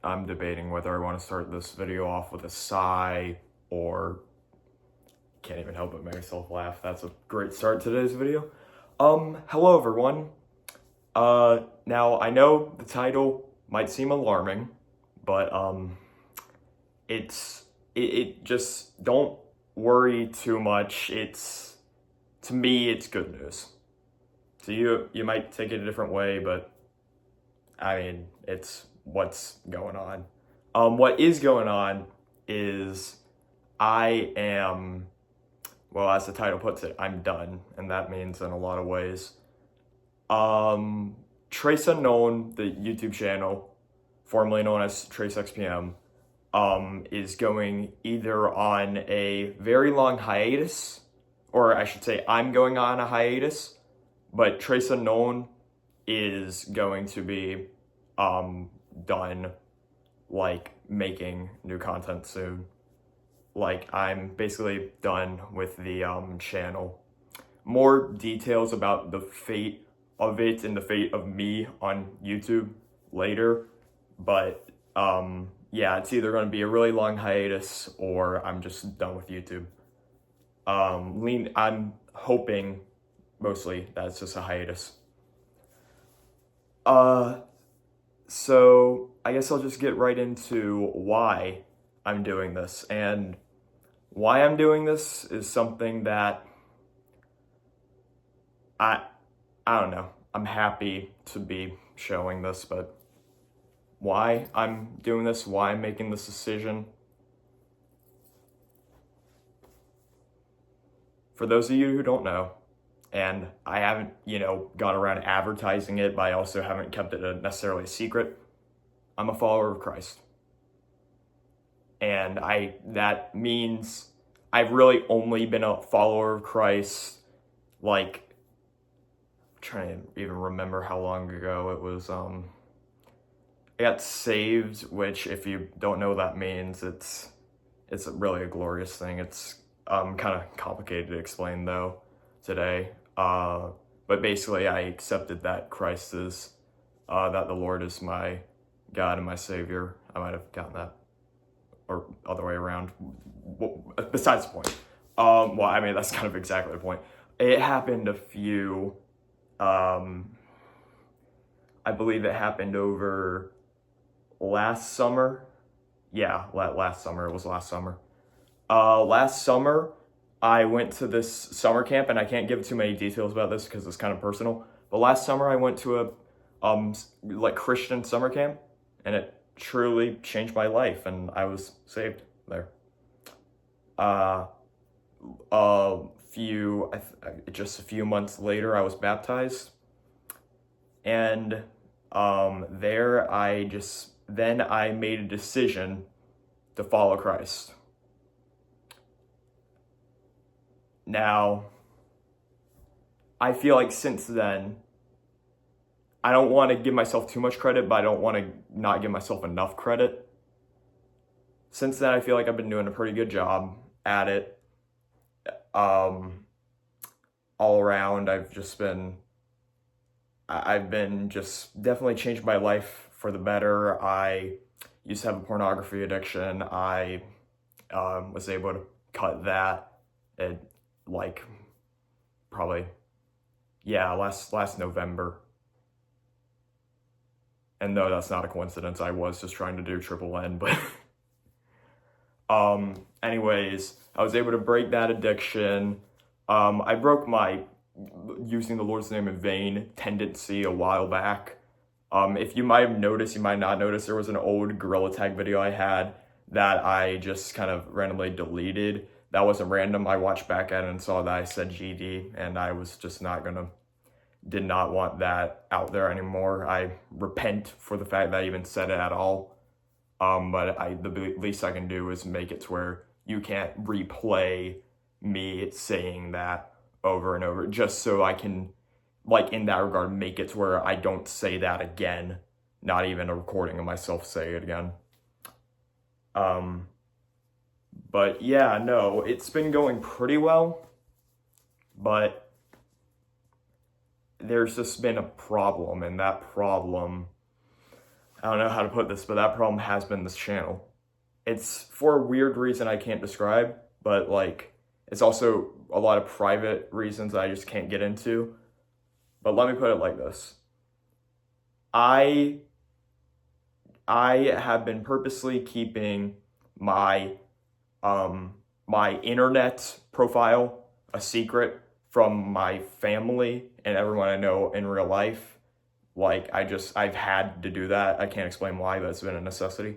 I'm debating whether I want to start this video off with a sigh or can't even help but make myself laugh. That's a great start to today's video. Hello everyone. Now I know the title might seem alarming, but it just don't worry too much. To me it's good news. To you might take it a different way, but I mean, it's what's going on. What is going on is I am, well, as the title puts it, I'm done, and that means in a lot of ways. Trace Unknown, the YouTube channel, formerly known as TraceXPM, is going either on a very long hiatus, or I should say I'm going on a hiatus, but Trace Unknown is going to be done, like, making new content soon. Like, I'm basically done with the channel. More details about the fate of it and the fate of me on YouTube later, but yeah, it's either going to be a really long hiatus or I'm just done with YouTube. I'm hoping mostly that it's just a hiatus. So I guess I'll just get right into why I'm doing this. And why I'm doing this is something that I don't know. I'm happy to be showing this, but why I'm doing this, why I'm making this decision. For those of you who don't know, and I haven't, gone around advertising it, but I also haven't kept it necessarily a secret, I'm a follower of Christ. And that means I've really only been a follower of Christ, like, I'm trying to even remember how long ago it was. I got saved, which, if you don't know what that means, it's really a glorious thing. It's kind of complicated to explain though today. But basically I accepted that Christ is, that the Lord is my God and my Savior. I might have gotten that, or other way around. Besides the point. Well, I mean, that's kind of exactly the point. It happened I believe it happened over last summer. Yeah, last summer. It was last summer. Last summer, I went to this summer camp, and I can't give too many details about this because it's kind of personal. But last summer, I went to a Christian summer camp, and it truly changed my life, and I was saved there. Just a few months later, I was baptized, and there I made a decision to follow Christ. Now, I feel like since then, I don't want to give myself too much credit, but I don't want to not give myself enough credit. Since then, I feel like I've been doing a pretty good job at it. All around, I've been just definitely changed my life for the better. I used to have a pornography addiction. I was able to cut that at last November. And no, that's not a coincidence. I was just trying to do triple N, but anyways, I was able to break that addiction. I broke my using the Lord's name in vain tendency a while back. If you might have noticed, you might not notice, there was an old Gorilla Tag video I had that I just kind of randomly deleted. That wasn't random. I watched back at it and saw that I said GD, and I was just did not want that out there anymore. I repent for the fact that I even said it at all. But the least I can do is make it to where you can't replay me saying that over and over, just so I can, in that regard, make it to where I don't say that again. Not even a recording of myself say it again. But yeah, no, it's been going pretty well, but there's just been a problem, and that problem, I don't know how to put this, but that problem has been this channel. It's for a weird reason I can't describe, but like it's also a lot of private reasons that I just can't get into. But let me put it like this. I I have been purposely keeping my my internet profile a secret from my family and everyone I know in real life. Like I've had to do that. I can't explain why, but it's been a necessity.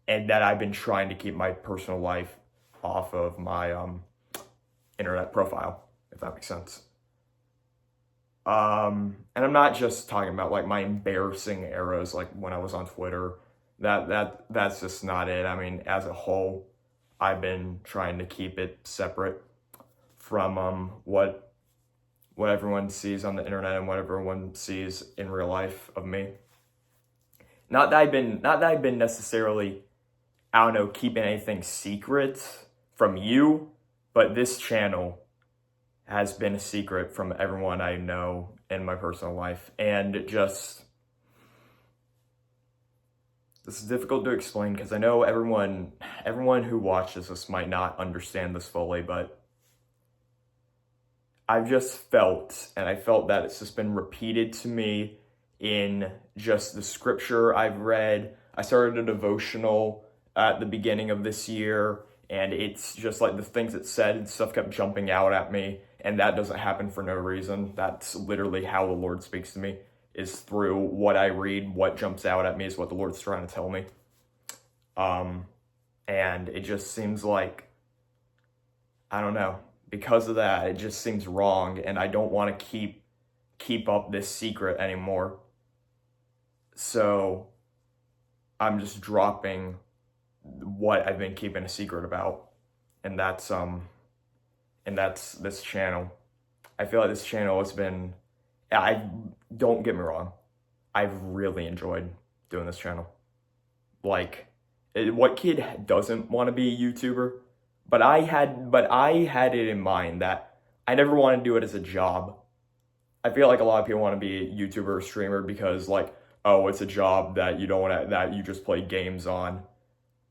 And that I've been trying to keep my personal life off of my internet profile, if that makes sense. And I'm not just talking about like my embarrassing eras, like when I was on Twitter. That's just not it. I mean, as a whole, I've been trying to keep it separate from what everyone sees on the internet and what everyone sees in real life of me. Not that I've been necessarily, I don't know, keeping anything secret from you, but this channel has been a secret from everyone I know in my personal life. And just, this is difficult to explain because I know everyone who watches this might not understand this fully, but I've just felt, and I felt that it's just been repeated to me in just the scripture I've read. I started a devotional at the beginning of this year, and it's just like the things it said and stuff kept jumping out at me, and that doesn't happen for no reason. That's literally how the Lord speaks to me, is through what I read. What jumps out at me is what the Lord's trying to tell me. And it just seems like, I don't know, because of that, it just seems wrong, and I don't want to keep up this secret anymore. So I'm just dropping what I've been keeping a secret about, and that's this channel. I feel like this channel has been, I don't get me wrong, I've really enjoyed doing this channel. Like, what kid doesn't want to be a YouTuber? But I had it in mind that I never want to do it as a job. I feel like a lot of people want to be a YouTuber or streamer because like, oh, it's a job that you don't want to, that you just play games on.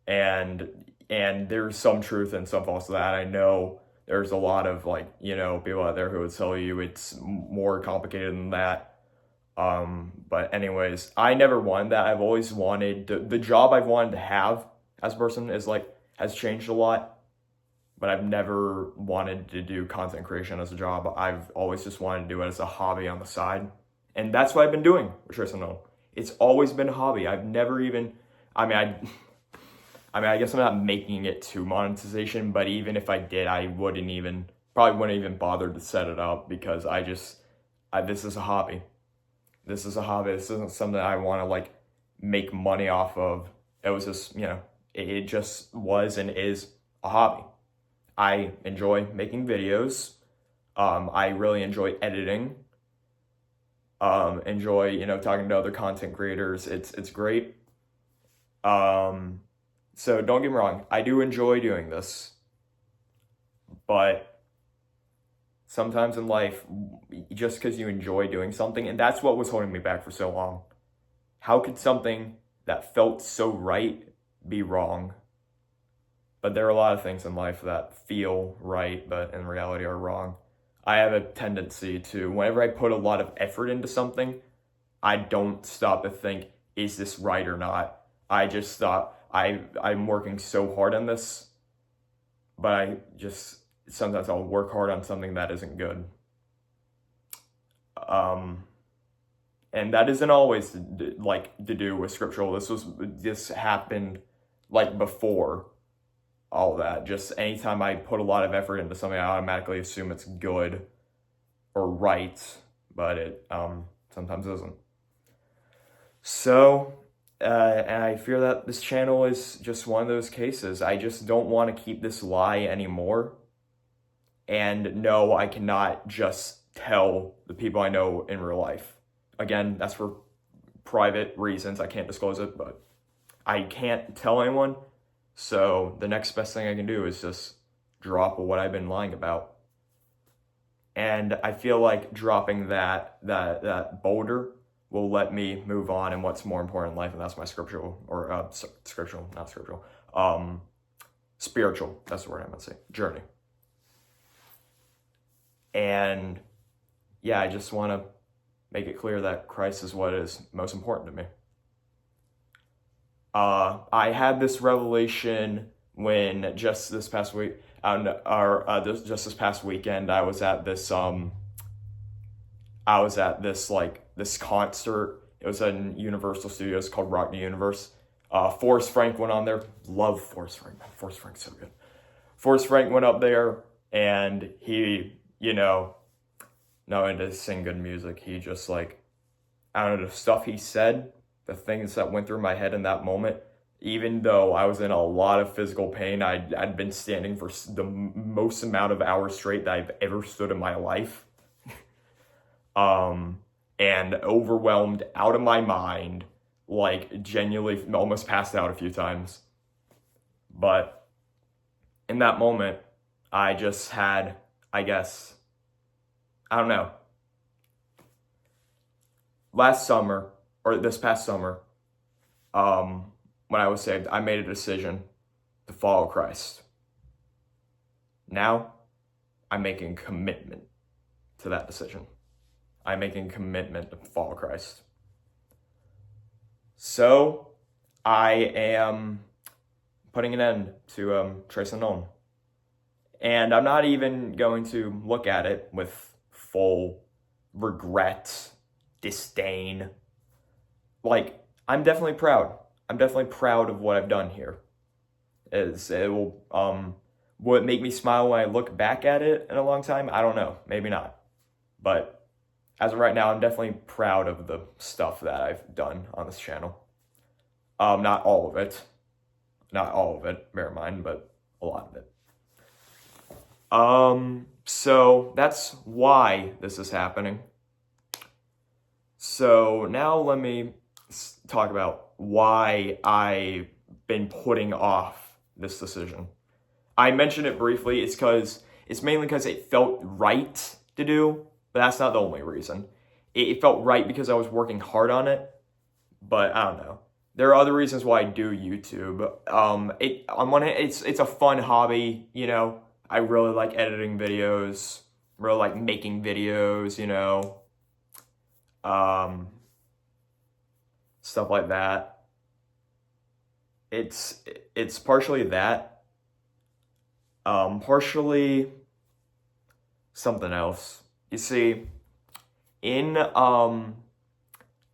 And there's some truth and some false to that. I know there's a lot of like, you know, people out there who would tell you it's more complicated than that. But anyways, I never wanted that. I've always wanted the job I've wanted to have as a person is like has changed a lot, but I've never wanted to do content creation as a job. I've always just wanted to do it as a hobby on the side. And that's what I've been doing with Tristan Nolan. It's always been a hobby. I've never even, I mean, I guess I'm not making it to monetization, but even if I did, I probably wouldn't even bother to set it up because this is a hobby. This is a hobby. This isn't something I want to like make money off of. It was just, you know, it just was and is a hobby. I enjoy making videos. I really enjoy editing. Enjoy, you know, talking to other content creators. It's great. So don't get me wrong, I do enjoy doing this, but sometimes in life, just because you enjoy doing something, and that's what was holding me back for so long. How could something that felt so right be wrong? But there are a lot of things in life that feel right, but in reality are wrong. I have a tendency to, whenever I put a lot of effort into something, I don't stop to think, is this right or not? I just thought, I'm working so hard on this, but sometimes I'll work hard on something that isn't good. And that isn't always to do with scriptural. This happened like before all that. Just anytime I put a lot of effort into something, I automatically assume it's good or right, but it sometimes isn't. So, and I fear that this channel is just one of those cases. I just don't want to keep this lie anymore. And no, I cannot just tell the people I know in real life. Again, that's for private reasons. I can't disclose it, but I can't tell anyone. So the next best thing I can do is just drop what I've been lying about. And I feel like dropping that boulder will let me move on in what's more important in life, and that's my spiritual, that's the word I'm gonna say, journey. And yeah, I just want to make it clear that Christ is what is most important to me. I had this revelation when just this past week, just this past weekend, I was at this this concert. It was in Universal Studios called Rock the Universe. Forrest Frank went on there. Love Forrest Frank. Forrest Frank's so good. Forrest Frank went up there, and he, not into sing good music. He just I don't know, the stuff he said, the things that went through my head in that moment, even though I was in a lot of physical pain, I'd been standing for the most amount of hours straight that I've ever stood in my life. And overwhelmed, out of my mind, genuinely almost passed out a few times. But in that moment, I just had, I guess, I don't know, this past summer, when I was saved, I made a decision to follow Christ. Now, I'm making a commitment to that decision. I'm making a commitment to follow Christ. So, I am putting an end to Trace Unknown. And I'm not even going to look at it with full regret, disdain. I'm definitely proud. I'm definitely proud of what I've done here. Will it make me smile when I look back at it in a long time? I don't know. Maybe not. But as of right now, I'm definitely proud of the stuff that I've done on this channel. Not all of it. Not all of it, bear in mind, but a lot of it. So that's why this is happening. So now let me talk about why I've been putting off this decision. I mentioned it briefly. It's mainly because it felt right to do, but that's not the only reason. It felt right because I was working hard on it, but I don't know. There are other reasons why I do YouTube. On one hand, it's a fun hobby, I really like editing videos, really like making videos, stuff like that. It's partially that, partially something else. You see, in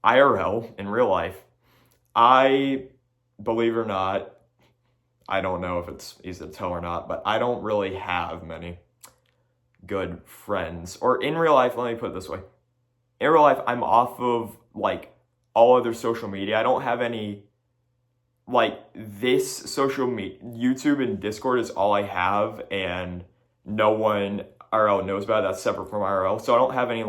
IRL, in real life, I, believe it or not, I don't know if it's easy to tell or not, but I don't really have many good friends. Or in real life, let me put it this way. In real life, I'm off of, all other social media. I don't have any, this social media. YouTube and Discord is all I have, and no one IRL knows about it. That's separate from IRL. So I don't have any,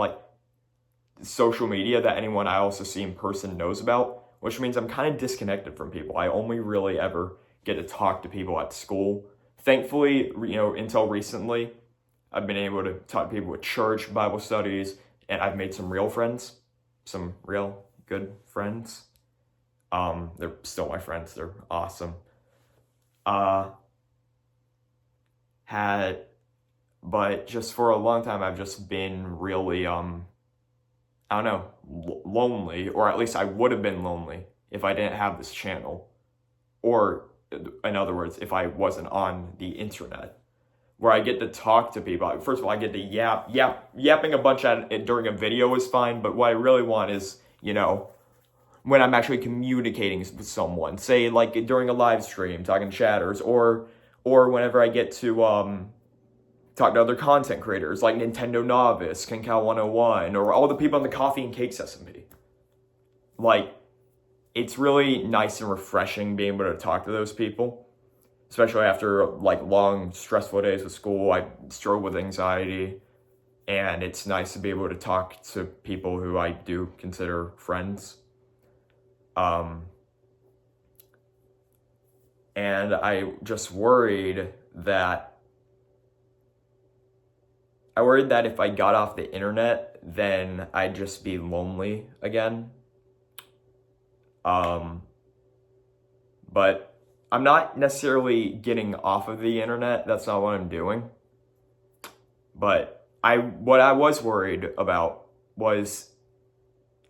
social media that anyone I also see in person knows about, which means I'm kind of disconnected from people. I only really ever get to talk to people at school. Thankfully, until recently, I've been able to talk to people at church, Bible studies, and I've made some real friends, some real good friends. They're still my friends. They're awesome. But just for a long time, I've just been really, I don't know, lonely, or at least I would have been lonely if I didn't have this channel. Or, in other words, if I wasn't on the internet, where I get to talk to people. First of all, I get to yapping a bunch during a video is fine, but what I really want is, when I'm actually communicating with someone, say during a live stream, talking to chatters, or whenever I get to talk to other content creators like Nintendo Novice, KenCal 101, or all the people in the Coffee and Cakes SMP. It's really nice and refreshing being able to talk to those people, especially after long, stressful days with school. I struggle with anxiety, and it's nice to be able to talk to people who I do consider friends. And I just worried that if I got off the internet, then I'd just be lonely again. But I'm not necessarily getting off of the internet. That's not what I'm doing. But what I was worried about was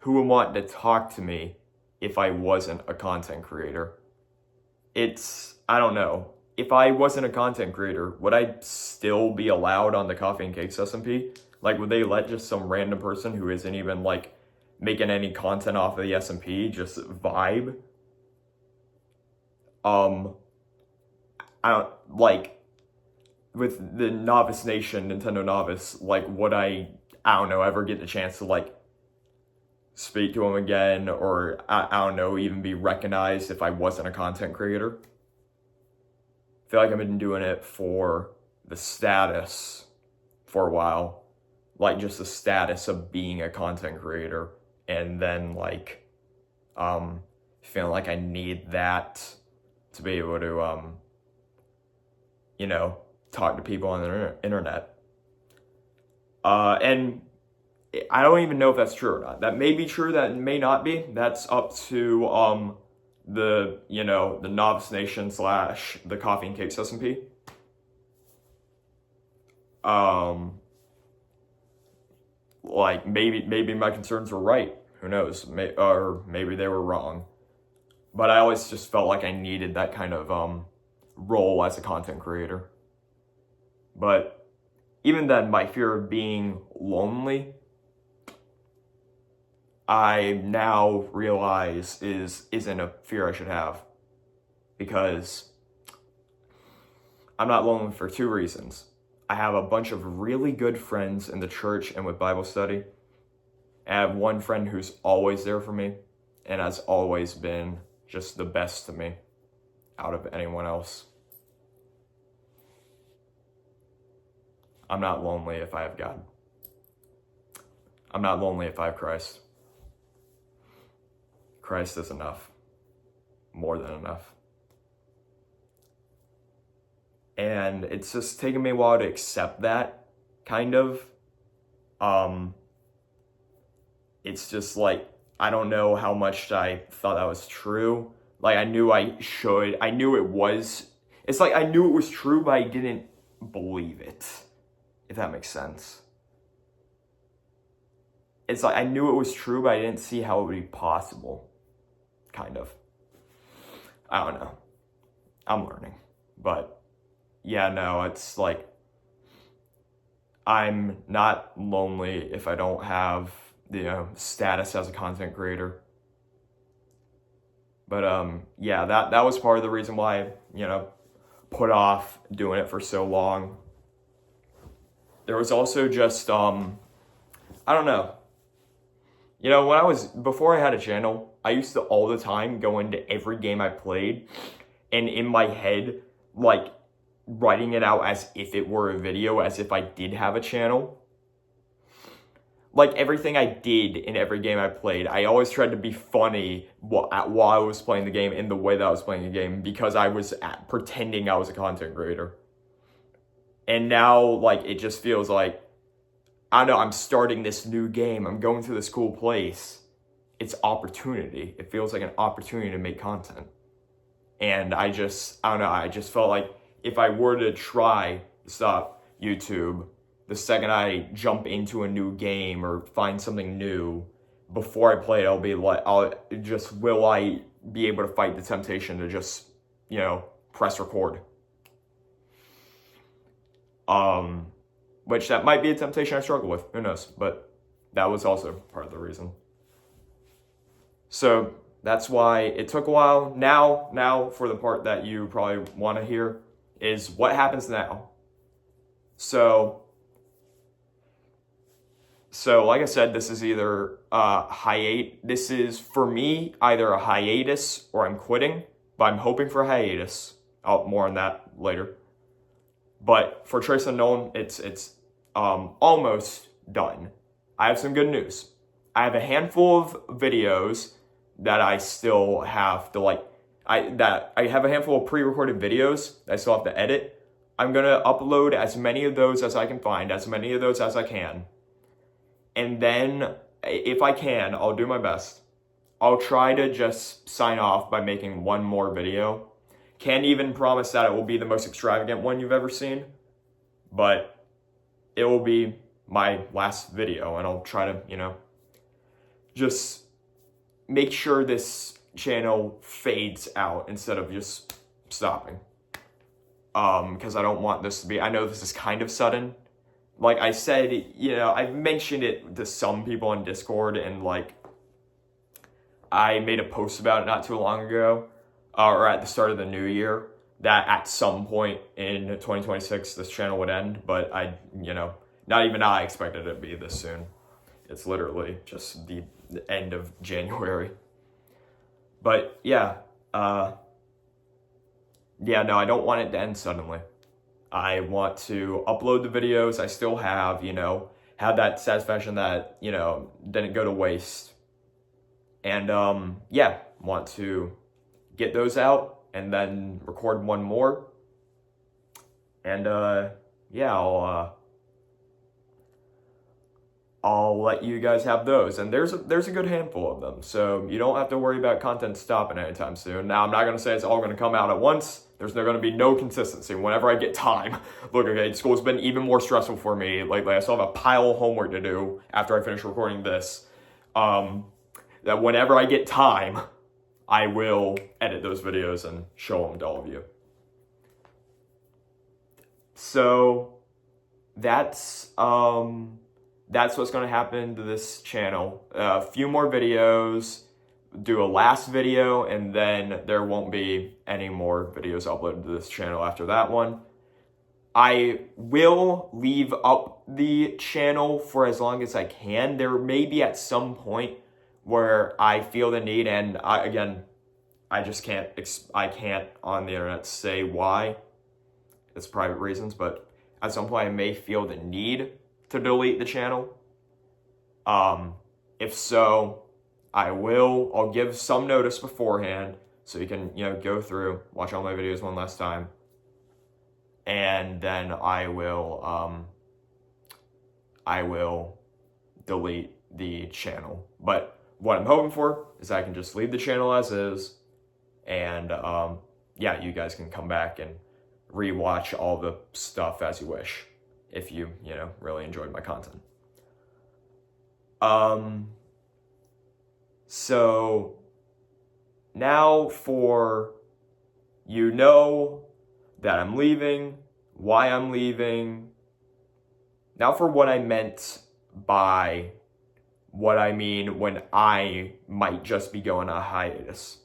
who would want to talk to me if I wasn't a content creator. I don't know. If I wasn't a content creator, would I still be allowed on the Coffee and Cakes SMP? Like, would they let just some random person who isn't even, like, making any content off of the SMP just vibe? I don't, like, with the Novice Nation, Nintendo Novice, like, would I don't know, ever get the chance to, like, speak to him again, or, I don't know, even be recognized if I wasn't a content creator? I feel like I've been doing it for the status for a while, like, just the status of being a content creator, and then, like, feeling like I need that to be able to, you know, talk to people on the internet. And I don't even know if that's true or not. That may be true, that may not be. That's up to the Novice Nation / the Coffee and Cakes SMP. Like, maybe my concerns were right. Who knows? Or maybe they were wrong. But I always just felt like I needed that kind of role as a content creator. But even then, my fear of being lonely, I now realize isn't a fear I should have, because I'm not lonely for 2 reasons. I have a bunch of really good friends in the church and with Bible study. I have one friend who's always there for me and has always been just the best to me out of anyone else. I'm not lonely if I have God. I'm not lonely if I have Christ. Christ is enough. More than enough. And it's just taken me a while to accept that, kind of. It's just like, I don't know how much I thought that was true. Like, I knew I knew it was. It's like I knew it was true, but I didn't believe it, if that makes sense. It's like I knew it was true, but I didn't see how it would be possible. Kind of. I don't know. I'm learning. But yeah, no, it's like I'm not lonely if I don't have the status as a content creator. But yeah, that was part of the reason why I put off doing it for so long. There was also just I don't know. Before I had a channel, I used to all the time go into every game I played, and in my head, like, writing it out as if it were a video, as if I did have a channel. Like, everything I did in every game I played, I always tried to be funny while I was playing the game, in the way that I was playing the game, because I was pretending I was a content creator. And now, like, it just feels like, I don't know, I'm starting this new game, I'm going to this cool place. It's opportunity. It feels like an opportunity to make content. And I don't know, I just felt like if I were to try to stop YouTube, the second I jump into a new game or find something new, before I play it, I'll be like, will I be able to fight the temptation to just, press record? Which that might be a temptation I struggle with, who knows, but that was also part of the reason. So that's why it took a while. Now for the part that you probably want to hear is what happens now. So like I said, this is either this is for me either a hiatus or I'm quitting, but I'm hoping for a hiatus. More on that later. But for Trace Unknown, it's almost done. I have some good news. I have a handful of videos that I still have to I have a handful of pre-recorded videos that I still have to edit. I'm gonna upload as many of those as I can find, as many of those as I can. And then, if I can, I'll do my best. I'll try to just sign off by making one more video. Can't even promise that it will be the most extravagant one you've ever seen, but it will be my last video, and I'll try to, just make sure this channel fades out instead of just stopping. Because I don't want this to be, I know this is kind of sudden. Like I said, I've mentioned it to some people on Discord, and like, I made a post about it not too long ago, or at the start of the new year, that at some point in 2026, this channel would end, but not even I expected it to be this soon. It's literally just the end of January. But yeah, no, I don't want it to end suddenly. I want to upload the videos I still have, have that satisfaction that, didn't go to waste. And want to get those out and then record one more. And I'll let you guys have those. And there's a good handful of them, so you don't have to worry about content stopping anytime soon. Now, I'm not going to say it's all going to come out at once. There's going to be no consistency whenever I get time. Look, okay, school's been even more stressful for me lately. I still have a pile of homework to do after I finish recording this. That whenever I get time, I will edit those videos and show them to all of you. So that's what's going to happen to this channel. A few more videos, do a last video, and then there won't be any more videos uploaded to this channel after that one. I will leave up the channel for as long as I can. There may be at some point where I feel the need, and I just can't on the internet say why. It's private reasons, but at some point I may feel the need to delete the channel. If so, I'll give some notice beforehand so you can, go through, watch all my videos one last time. And then I will delete the channel. But what I'm hoping for is I can just leave the channel as is, and you guys can come back and rewatch all the stuff as you wish, if you really enjoyed my content. So now for that I'm leaving, why I'm leaving. Now for what I meant by what I mean when I might just be going on a hiatus.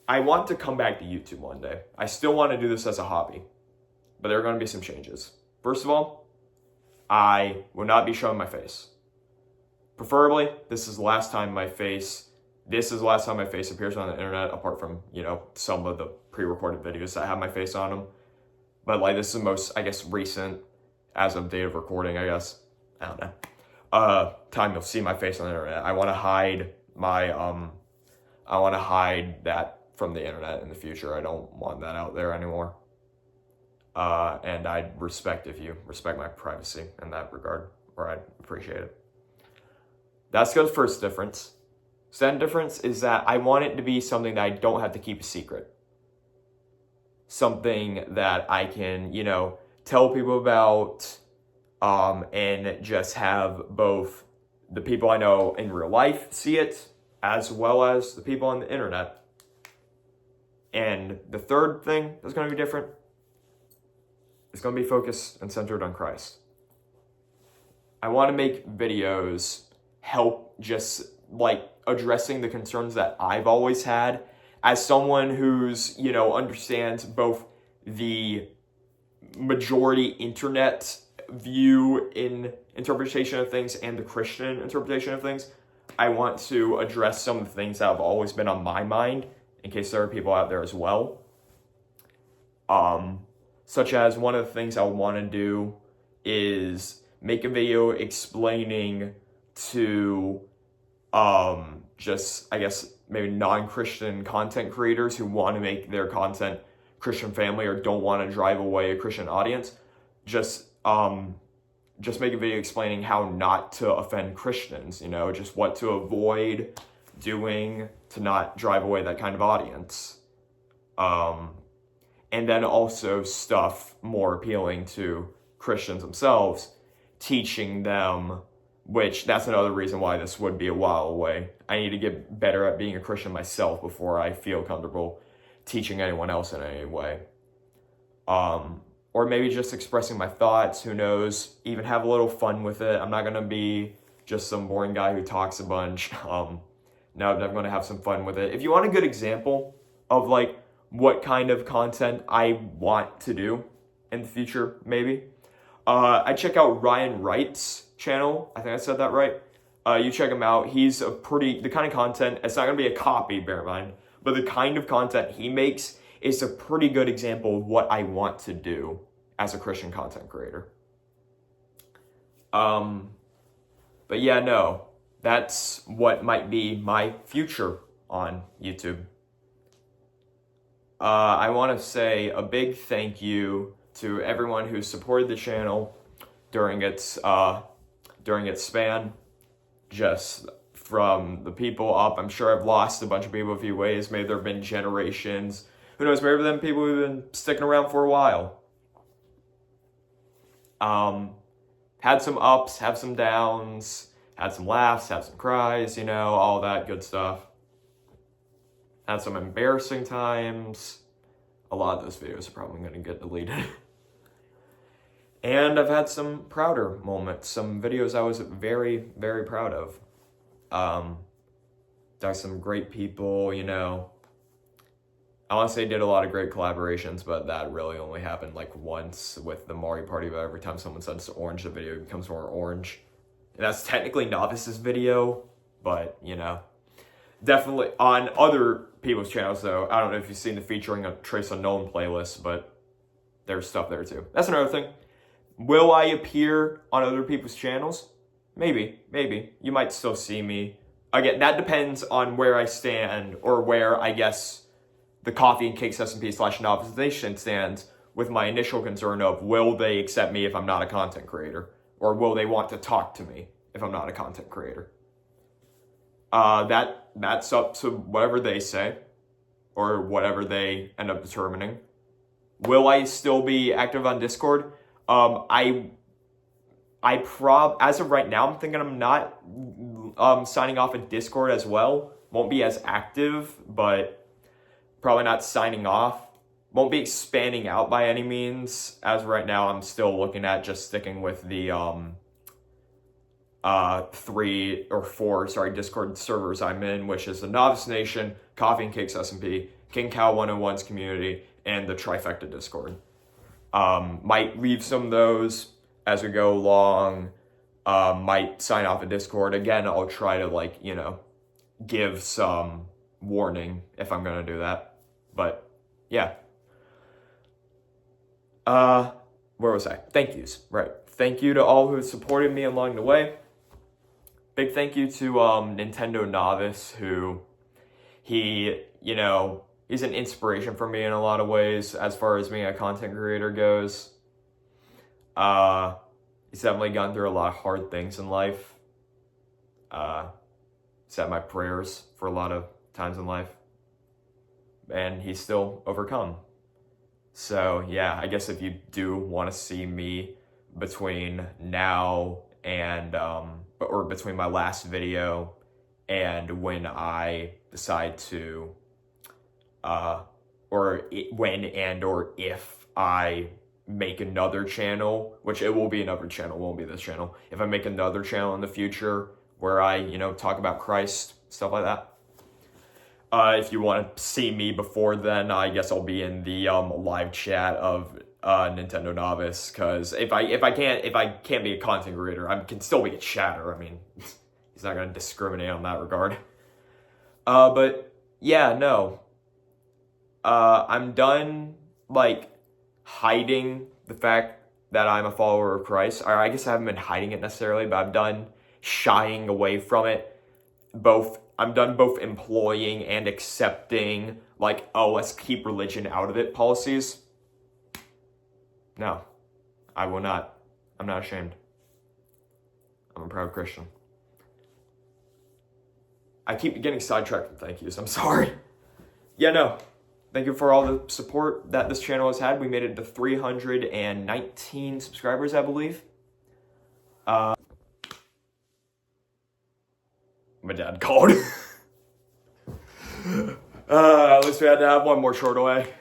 I want to come back to YouTube one day. I still want to do this as a hobby, but there are going to be some changes. First of all, I will not be showing my face. Preferably, this is the last time my face appears on the internet, apart from, some of the pre-recorded videos that have my face on them. But this is the most, recent, as of date of recording, I don't know, time you'll see my face on the internet. I want to hide that from the internet in the future. I don't want that out there anymore. And I'd respect if you respect my privacy in that regard, or I'd appreciate it. That's the first difference. Second difference is that I want it to be something that I don't have to keep a secret. Something that I can, tell people about, and just have both the people I know in real life see it, as well as the people on the internet. And the third thing that's going to be different is going to be focused and centered on Christ. I want to make videos help just addressing the concerns that I've always had as someone who's, understands both the majority internet view in interpretation of things and the Christian interpretation of things. I want to address some of the things that have always been on my mind, in case there are people out there as well. Such as one of the things I want to do is make a video explaining to maybe non-Christian content creators who want to make their content Christian family or don't want to drive away a Christian audience, just just make a video explaining how not to offend Christians, you know, just what to avoid doing to not drive away that kind of audience. And then also stuff more appealing to Christians themselves, teaching them, which that's another reason why this would be a while away. I need to get better at being a Christian myself before I feel comfortable teaching anyone else in any way. Or maybe just expressing my thoughts, who knows, even have a little fun with it. I'm not going to be just some boring guy who talks a bunch. No, I'm going to have some fun with it. If you want a good example of like what kind of content I want to do in the future, maybe, I check out Ryan Wright's channel. I think I said that right. You check him out. He's the kind of content, it's not going to be a copy, bear in mind, but the kind of content he makes is a pretty good example of what I want to do as a Christian content creator. But yeah, no, that's what might be my future on YouTube. I want to say a big thank you to everyone who supported the channel during its span. Just from the people up, I'm sure I've lost a bunch of people a few ways. Maybe there have been generations. Who knows, maybe there have been people who've been sticking around for a while. Had some ups, had some downs, had some laughs, had some cries, you know, all that good stuff. Had some embarrassing times. A lot of those videos are probably going to get deleted. And I've had some prouder moments, some videos I was very, very proud of. There's some great people, you know. I want to say did a lot of great collaborations, but that really only happened like once with the Mario Party, but every time someone says orange, the video becomes more orange. And that's technically Novice's video, but, you know. Definitely on other people's channels, though. I don't know if you've seen the featuring a Trace Unknown playlist, but there's stuff there, too. That's another thing. Will I appear on other people's channels? Maybe. You might still see me. Again, that depends on where I stand, or where, I guess, the Coffee and Cakes SMP/Novice Nation stands with my initial concern of, will they accept me if I'm not a content creator? Or will they want to talk to me if I'm not a content creator? That's up to whatever they say, or whatever they end up determining. Will I still be active on Discord? As of right now, I'm thinking I'm not signing off at Discord as well. Won't be as active, but probably not signing off. Won't be expanding out by any means. As of right now, I'm still looking at just sticking with the 3 or 4 Discord servers I'm in, which is the Novice Nation, Coffee and Cakes SMP, King Cow 101's community, and the Trifecta Discord. Might leave some of those as we go along. Might sign off a Discord. Again, I'll try to give some warning if I'm gonna do that. But yeah. Where was I? Thank yous. Right. Thank you to all who supported me along the way. Big thank you to Nintendo Novice, who he's an inspiration for me in a lot of ways as far as being a content creator goes. He's definitely gone through a lot of hard things in life. Said my prayers for a lot of times in life. And he's still overcome. So yeah, I guess if you do want to see me between now and, or between my last video and when I decide to, or if I make another channel, which it will be another channel, won't be this channel. If I make another channel in the future where I, talk about Christ, stuff like that. If you want to see me before then, I guess I'll be in the live chat of Nintendo Novice, because if I can't be a content creator, I can still be a chatter. I mean, he's not gonna discriminate on that regard. But yeah, no. I'm done hiding the fact that I'm a follower of Christ. Or I guess I haven't been hiding it necessarily, but I'm done shying away from it. I'm done both employing and accepting, let's keep religion out of it policies. No, I will not. I'm not ashamed. I'm a proud Christian. I keep getting sidetracked with thank yous. I'm sorry. Yeah, no. Thank you for all the support that this channel has had. We made it to 319 subscribers, I believe. My dad called. At least we had to have one more short away.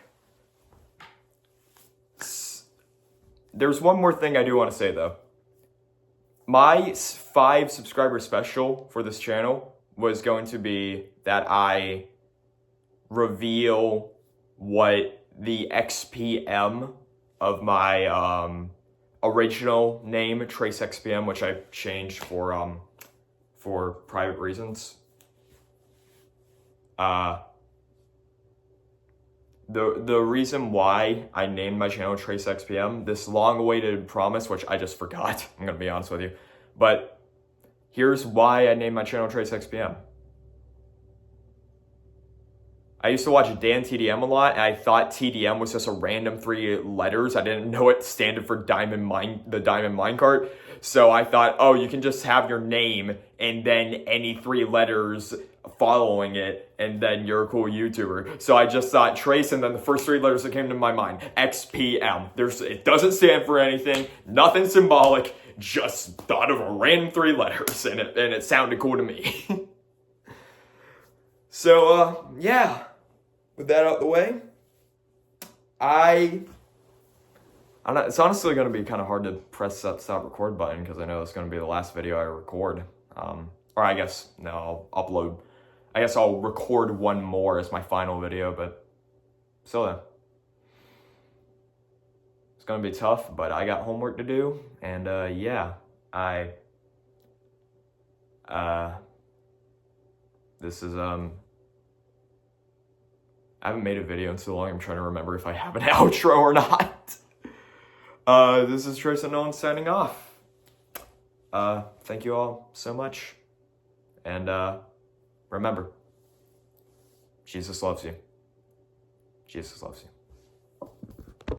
There's one more thing I do want to say, though. My 5 subscriber special for this channel was going to be that I reveal what the XPM of my original name, TraceXPM, which I changed for private reasons. The reason why I named my channel TraceXPM, this long-awaited promise, which I just forgot, I'm gonna be honest with you, but here's why I named my channel TraceXPM. I used to watch Dan TDM a lot, and I thought TDM was just a random 3 letters. I didn't know it standed for the Diamond Minecart. So I thought, oh, you can just have your name and then any 3 letters following it, and then you're a cool YouTuber. So I just thought Trace, and then the first 3 letters that came to my mind, XPM. It doesn't stand for anything, nothing symbolic, just thought of a random 3 letters, and it sounded cool to me. So, yeah. With that out the way, it's honestly going to be kind of hard to press that stop record button because I know it's going to be the last video I record. Or I guess, no, I'll upload. I guess I'll record one more as my final video, but still then. It's going to be tough, but I got homework to do, and yeah, this is, I haven't made a video in so long, I'm trying to remember if I have an outro or not. This is Trace and Nolan signing off. Thank you all so much. And remember, Jesus loves you. Jesus loves you.